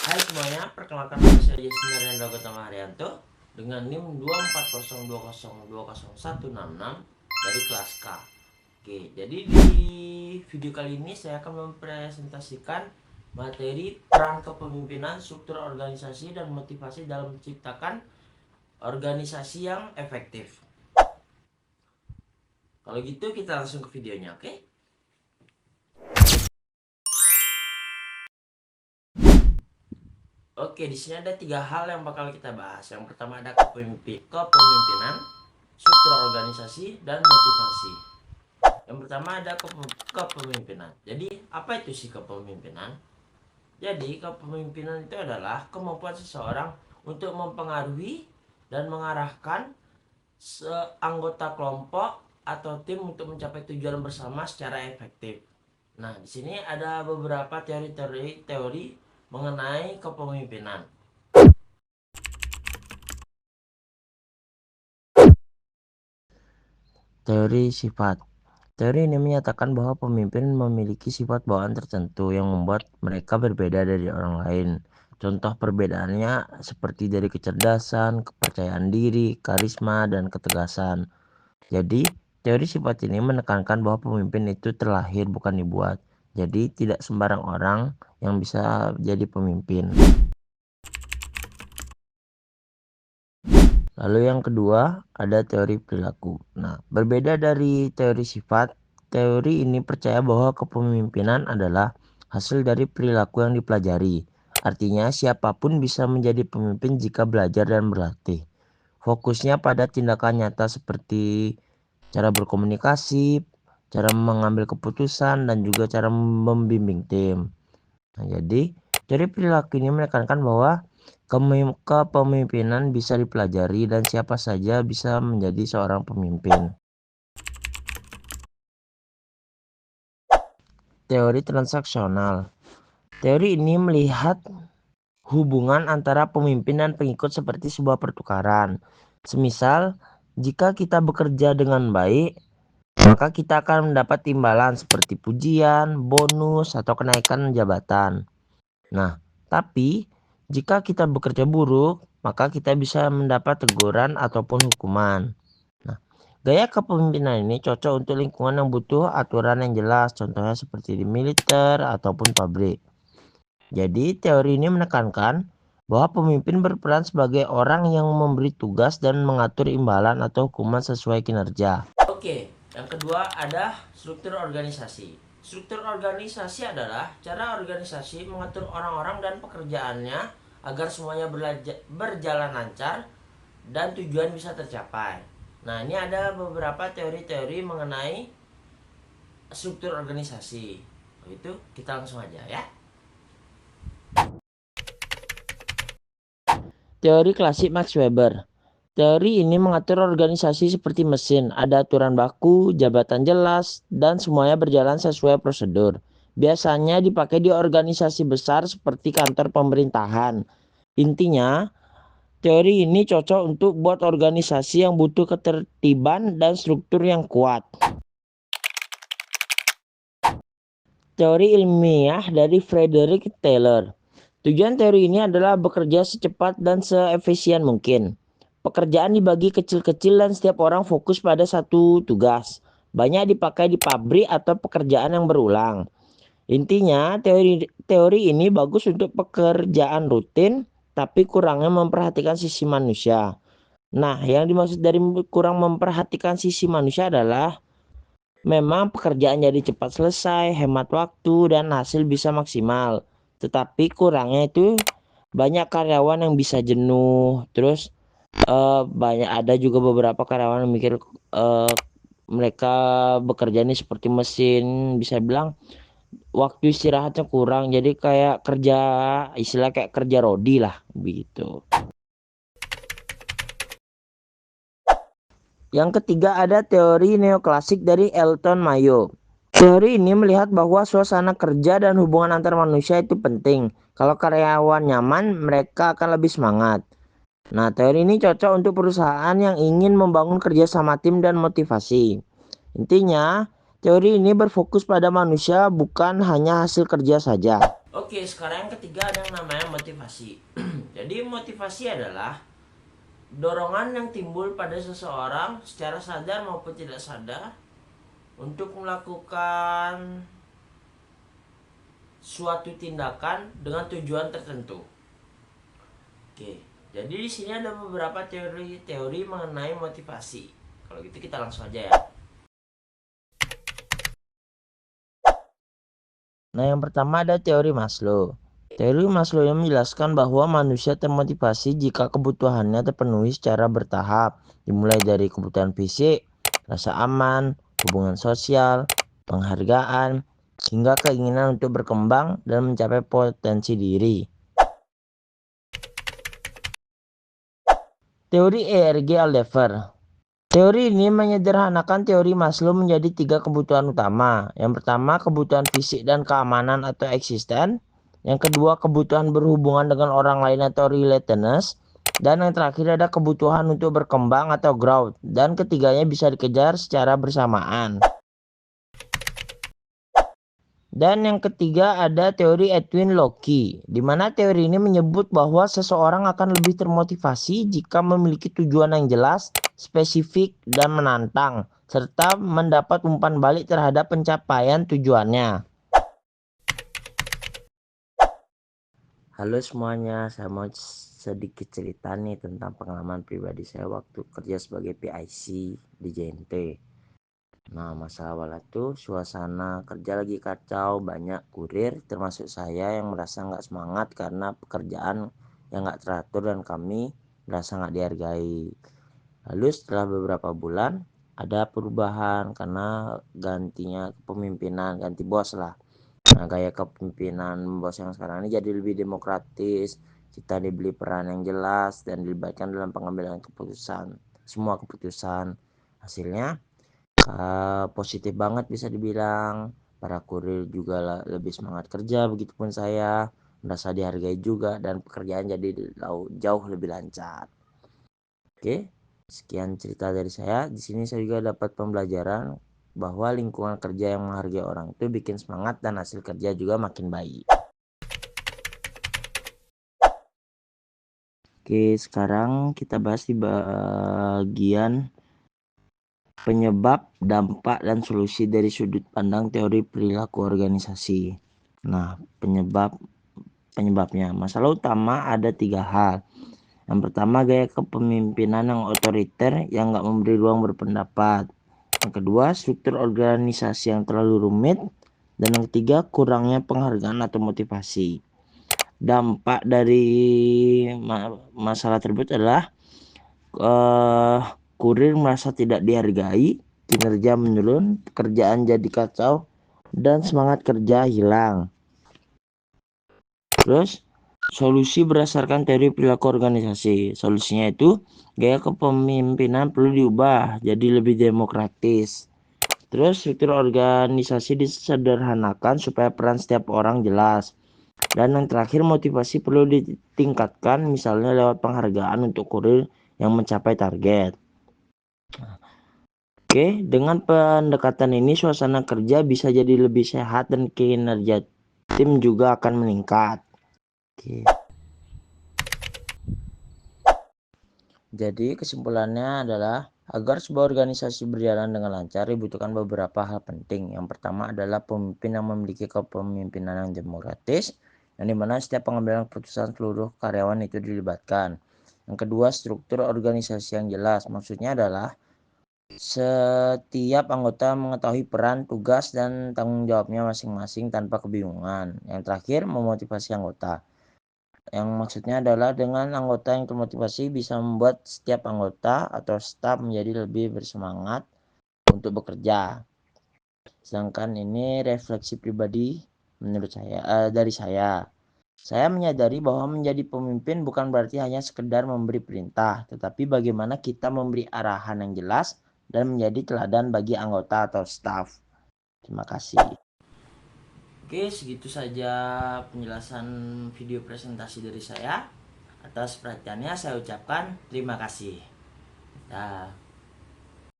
Hai semuanya, perkenalkan nama saya Yesina Rendra Gotama Haryanto dengan NIM 24020201666 dari kelas K. Oke, jadi di video kali ini saya akan mempresentasikan materi peran kepemimpinan, struktur organisasi, dan motivasi dalam menciptakan organisasi yang efektif. Kalau gitu kita langsung ke videonya, oke? Oke, di sini ada 3 hal yang bakal kita bahas. Yang pertama ada kepemimpinan, struktur organisasi, dan motivasi. Yang pertama ada kepemimpinan. Jadi, apa itu sih kepemimpinan? Jadi, kepemimpinan itu adalah kemampuan seseorang untuk mempengaruhi dan mengarahkan anggota kelompok atau tim untuk mencapai tujuan bersama secara efektif. Nah, di sini ada beberapa teori mengenai kepemimpinan. Teori sifat. Teori ini menyatakan bahwa pemimpin memiliki sifat bawaan tertentu yang membuat mereka berbeda dari orang lain. Contoh perbedaannya seperti dari kecerdasan, kepercayaan diri, karisma, dan ketegasan. Jadi, teori sifat ini menekankan bahwa pemimpin itu terlahir bukan dibuat. Jadi, tidak sembarang orang yang bisa jadi pemimpin. Lalu yang kedua ada teori perilaku. Nah, berbeda dari teori sifat, teori ini percaya bahwa kepemimpinan adalah hasil dari perilaku yang dipelajari. Artinya siapapun bisa menjadi pemimpin jika belajar dan berlatih. Fokusnya pada tindakan nyata seperti cara berkomunikasi, cara mengambil keputusan, dan juga cara membimbing tim. Nah, jadi teori perilaku ini menekankan bahwa kepemimpinan bisa dipelajari dan siapa saja bisa menjadi seorang pemimpin. Teori transaksional. Teori ini melihat hubungan antara pemimpin dan pengikut seperti sebuah pertukaran. Semisal, jika kita bekerja dengan baik, maka kita akan mendapat imbalan seperti pujian, bonus, atau kenaikan jabatan. Nah, tapi jika kita bekerja buruk, maka kita bisa mendapat teguran ataupun hukuman. Nah, gaya kepemimpinan ini cocok untuk lingkungan yang butuh aturan yang jelas, contohnya seperti di militer ataupun pabrik. Jadi, teori ini menekankan bahwa pemimpin berperan sebagai orang yang memberi tugas dan mengatur imbalan atau hukuman sesuai kinerja. Oke, yang kedua ada struktur organisasi. Struktur organisasi adalah cara organisasi mengatur orang-orang dan pekerjaannya agar semuanya berjalan lancar dan tujuan bisa tercapai. Nah, ini ada beberapa teori-teori mengenai struktur organisasi. Itu kita langsung aja ya. Teori klasik Max Weber. Teori ini mengatur organisasi seperti mesin, ada aturan baku, jabatan jelas, dan semuanya berjalan sesuai prosedur. Biasanya dipakai di organisasi besar seperti kantor pemerintahan. Intinya, teori ini cocok untuk buat organisasi yang butuh ketertiban dan struktur yang kuat. Teori ilmiah dari Frederick Taylor. Tujuan teori ini adalah bekerja secepat dan seefisien mungkin. Pekerjaan dibagi kecil-kecil dan setiap orang fokus pada satu tugas. Banyak dipakai di pabrik atau pekerjaan yang berulang. Intinya, teori ini bagus untuk pekerjaan rutin, tapi kurangnya memperhatikan sisi manusia. Nah, yang dimaksud dari kurang memperhatikan sisi manusia adalah memang pekerjaan jadi cepat selesai, hemat waktu, dan hasil bisa maksimal. Tetapi kurangnya itu banyak karyawan yang bisa jenuh, terus banyak ada juga beberapa karyawan yang mikir mereka bekerja ini seperti mesin, bisa bilang waktu istirahatnya kurang, jadi kayak kerja istilah kayak kerja rodi lah begitu. Yang ketiga ada teori neoklasik dari Elton Mayo. Teori ini melihat bahwa suasana kerja dan hubungan antar manusia itu penting. Kalau karyawan nyaman, mereka akan lebih semangat. Nah, teori ini cocok untuk perusahaan yang ingin membangun kerjasama tim dan motivasi. Intinya, teori ini berfokus pada manusia bukan hanya hasil kerja saja. Oke, sekarang yang ketiga ada yang namanya motivasi. Jadi motivasi adalah dorongan yang timbul pada seseorang secara sadar maupun tidak sadar untuk melakukan suatu tindakan dengan tujuan tertentu. Oke, jadi di sini ada beberapa teori-teori mengenai motivasi. Kalau gitu kita langsung aja ya. Nah, yang pertama ada teori Maslow. Teori Maslow yang menjelaskan bahwa manusia termotivasi jika kebutuhannya terpenuhi secara bertahap, dimulai dari kebutuhan fisik, rasa aman, hubungan sosial, penghargaan, hingga keinginan untuk berkembang dan mencapai potensi diri. Teori ERG Aldefer. Teori ini menyederhanakan teori Maslow menjadi 3 kebutuhan utama. Yang pertama, kebutuhan fisik dan keamanan atau eksisten. Yang kedua, kebutuhan berhubungan dengan orang lain atau relatedness. Dan yang terakhir ada kebutuhan untuk berkembang atau growth. Dan ketiganya bisa dikejar secara bersamaan. Dan yang ketiga ada teori Edwin Locke, di mana teori ini menyebut bahwa seseorang akan lebih termotivasi jika memiliki tujuan yang jelas, spesifik, dan menantang, serta mendapat umpan balik terhadap pencapaian tujuannya. Halo semuanya, saya mau sedikit cerita nih tentang pengalaman pribadi saya waktu kerja sebagai PIC di JNT. Nah, masa awal itu suasana kerja lagi kacau, banyak kurir termasuk saya yang merasa nggak semangat karena pekerjaan yang nggak teratur dan kami merasa nggak dihargai. Lalu setelah beberapa bulan ada perubahan karena gantinya kepemimpinan, ganti bos lah. Nah, gaya kepemimpinan bos yang sekarang ini jadi lebih demokratis, kita diberi peran yang jelas dan dilibatkan dalam pengambilan keputusan, semua keputusan. Hasilnya positif banget bisa dibilang. Para kurir juga lebih semangat kerja, begitupun saya merasa dihargai juga dan pekerjaan jadi jauh lebih lancar. Oke, sekian cerita dari saya. Di sini saya juga dapat pembelajaran bahwa lingkungan kerja yang menghargai orang itu bikin semangat dan hasil kerja juga makin baik. Oke, sekarang kita bahas di bagian penyebab, dampak, dan solusi dari sudut pandang teori perilaku organisasi. Nah, penyebabnya. Masalah utama ada 3 hal. Yang pertama, gaya kepemimpinan yang otoriter yang nggak memberi ruang berpendapat. Yang kedua, struktur organisasi yang terlalu rumit. Dan yang ketiga, kurangnya penghargaan atau motivasi. Dampak dari masalah tersebut adalah kurir merasa tidak dihargai, kinerja menurun, pekerjaan jadi kacau, dan semangat kerja hilang. Terus solusi berdasarkan teori perilaku organisasi. Solusinya itu gaya kepemimpinan perlu diubah jadi lebih demokratis. Terus struktur organisasi disederhanakan supaya peran setiap orang jelas. Dan yang terakhir, motivasi perlu ditingkatkan misalnya lewat penghargaan untuk kurir yang mencapai target. Oke, dengan pendekatan ini suasana kerja bisa jadi lebih sehat dan kinerja tim juga akan meningkat. Oke. Jadi kesimpulannya adalah agar sebuah organisasi berjalan dengan lancar dibutuhkan beberapa hal penting. Yang pertama adalah pemimpin yang memiliki kepemimpinan yang demokratis, yang dimana setiap pengambilan keputusan seluruh karyawan itu dilibatkan. Yang kedua, struktur organisasi yang jelas. Maksudnya adalah setiap anggota mengetahui peran, tugas, dan tanggung jawabnya masing-masing tanpa kebingungan. Yang terakhir, memotivasi anggota. Yang maksudnya adalah dengan anggota yang termotivasi bisa membuat setiap anggota atau staf menjadi lebih bersemangat untuk bekerja. Sedangkan ini refleksi pribadi menurut saya dari saya. Saya menyadari bahwa menjadi pemimpin bukan berarti hanya sekedar memberi perintah, tetapi bagaimana kita memberi arahan yang jelas dan menjadi teladan bagi anggota atau staf. Terima kasih. Oke, segitu saja penjelasan video presentasi dari saya. Atas perhatiannya saya ucapkan terima kasih. Dah.